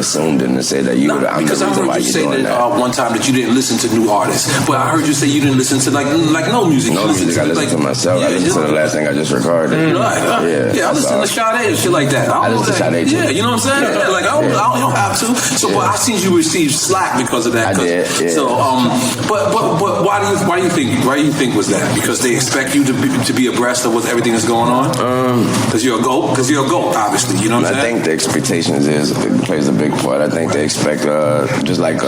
assumed and say that I'm the reason why you're doing that. One time that you didn't listen to new artists, but I heard you say you didn't listen to like no music. No music. I listen to myself. I listen to the last thing I just recorded. I listen to Sade and shit like that. I listen to Sade too. Yeah, you know what I'm saying? Like I don't have to. So, but I seen you receive slack because of that. I did. Yeah. So, but why do you think was that? Because they expect you to be abreast of what everything is going on. Because you're a GOAT. Because you're a GOAT, obviously. You know what I'm saying? I think the expectations plays a big part. I think they expect just like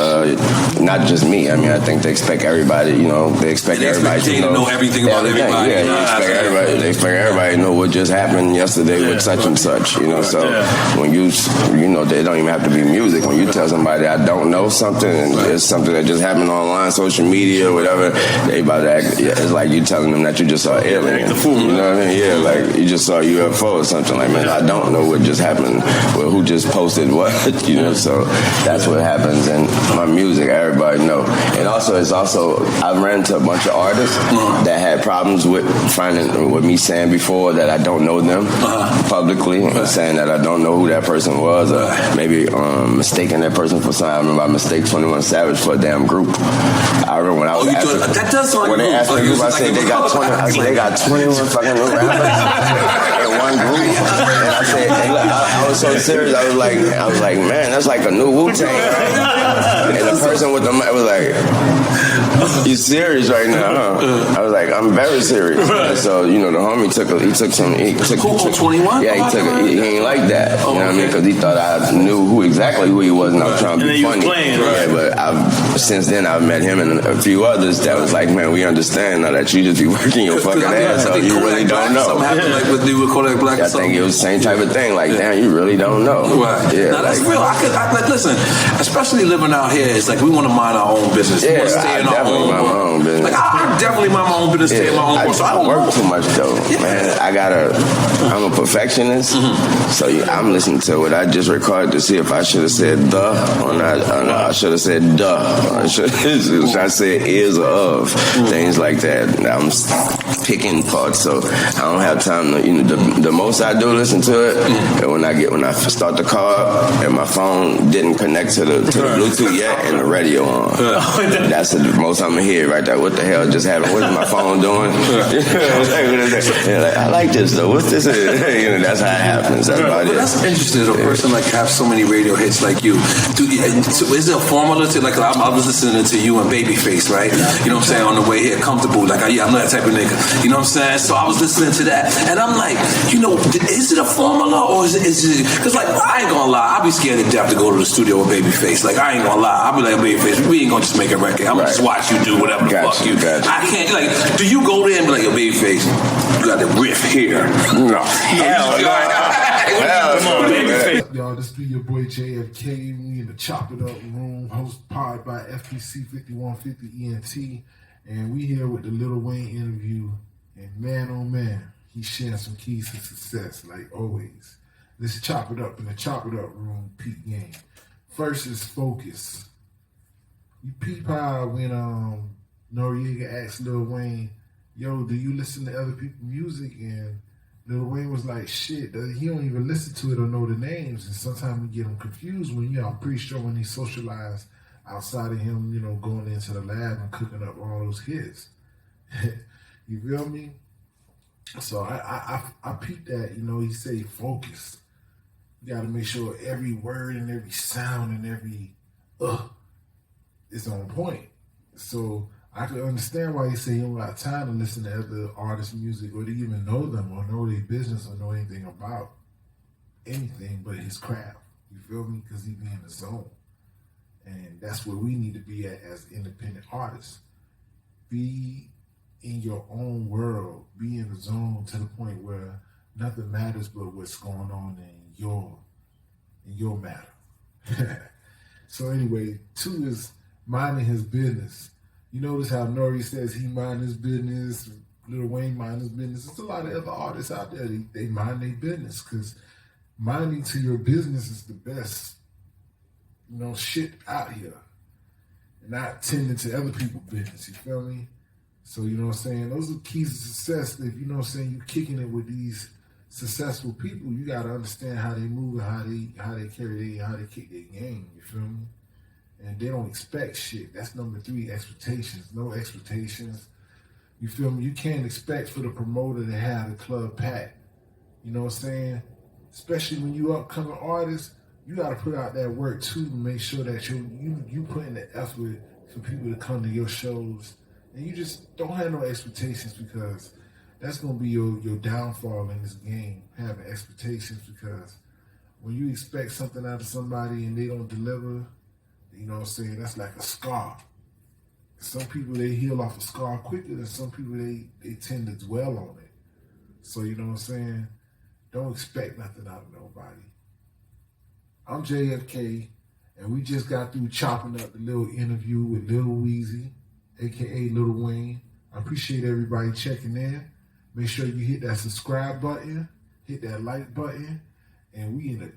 not just me. I mean, I think they expect everybody. You know, they expect everybody to know everything about everybody. Yeah, they expect everybody to know what just happened yesterday with such and such. You know, so when you know, they don't even have to be music. When you tell somebody I don't know something and it's something that just happened online, social media, or whatever, they about to act. Yeah, it's like you telling them that you just saw an alien. You know what I mean? Yeah, like you just saw a UFO or something. Like, man, I don't know what just happened. Well, who just posted what? You know, so that's what happens. And my music, everybody know. And also, I ran into a bunch of artists that had problems with me saying before that I don't know them publicly, saying that I don't know who that person was, or maybe mistaking that person for something. I remember I mistake 21 Savage for a damn group. I remember when I was asking, that does sound when they asked me, I said they got 20. I said they got 21 fucking rappers in one group. And I said, I was so serious. I was like, man, that's like a new Wu-Tang. Right? And the person with the mic was like, you serious right now, huh? I was like, I'm very serious. And so, you know, the homie took 21? Yeah, he ain't like that. You know what I mean? Because he thought I knew exactly who he was, and I was trying to be funny. Yeah, but since then I've met him and a few others that was like, man, we understand now that you just be working your fucking ass off. You really don't know. Something happened like with Kodak Black. I think it was the same type of thing. Like, damn, you really don't know. Right. Yeah. Now that's real. I listen, especially living out here, it's like we want to mind our own business. Yeah, I definitely mind my own business. Like I definitely mind my own business, stay in my own world. So I don't work too much though, man. I'm a perfectionist, so I'm listening to what I just recorded to see if I should have said the or not. I should have said duh. I should I said is or of, things like that. I'm picking parts, so I don't have time to. You know, the most I do listen to it, and when I start the car and my phone didn't connect to the Bluetooth yet and the radio on. That's the most I'm gonna hear right there. What the hell just happened? What is my phone doing? Like, I like this though. What's this? You know, that's how it happens. That's about it. That's interesting. A person like have so many radio hits like you. Is there a formula to like? I was listening to you and Babyface, right? You know what I'm saying? On the way here, comfortable. Like, yeah, I'm that type of nigga. You know what I'm saying? So I was listening to that, and I'm like, you know, is it a formula or is it? Because like, I ain't gonna lie, I'll be scared to death to go to the studio with Babyface. Like, I ain't gonna lie, I'll be like, Babyface, we ain't gonna just make a record. I'm gonna just watch you do whatever the fuck you. I can't, like, do you go there and be like, yo, Babyface, you got the riff here? No. Hell no. Y'all, this be your boy JFK. We in the Chop It Up room, hosted pod by FPC 5150 ENT. And we here with the Lil Wayne interview. And man, oh man, he's sharing some keys to success, like always. Let's chop it up in the Chop It Up room, peak game. First is focus. You peep how when Noriega asked Lil Wayne, yo, do you listen to other people's music? And Lil Wayne was like, shit, he don't even listen to it or know the names. And sometimes we get him confused when, I'm pretty sure when he socialized outside of him, going into the lab and cooking up all those hits. You feel me? So I peeped that, he say focus. You gotta make sure every word and every sound and every is on point. So I could understand why he say he don't got time to listen to other artists' music or to even know them or know their business or know anything about anything but his craft. You feel me? Because he be in the zone. And that's where we need to be at as independent artists. Be in your own world. Be in the zone to the point where nothing matters but what's going on in your matter. So anyway, 2 is minding his business. You notice how Nori says he mind his business, Lil Wayne mind his business. There's a lot of other artists out there, they mind their business, because minding to your business is the best, shit out here. And not tending to other people's business, you feel me? So, you know what I'm saying? Those are keys to success. If, you kicking it with these successful people, you gotta understand how they move and how they carry how they kick their game. You feel me? And they don't expect shit. That's number 3, expectations. No expectations. You feel me? You can't expect for the promoter to have the club packed. You know what I'm saying? Especially when you upcoming artists, you got to put out that work too to make sure that you put in the effort for people to come to your shows. And you just don't have no expectations, because that's going to be your downfall in this game, having expectations. Because when you expect something out of somebody and they don't deliver, you know what I'm saying, that's like a scar. Some people, they heal off a scar quicker than some people, they tend to dwell on it. So, you know what I'm saying? Don't expect nothing out of nobody. I'm JFK, and we just got through chopping up the little interview with Lil Weezy, a.k.a. Lil Wayne. I appreciate everybody checking in. Make sure you hit that subscribe button, hit that like button, and we in the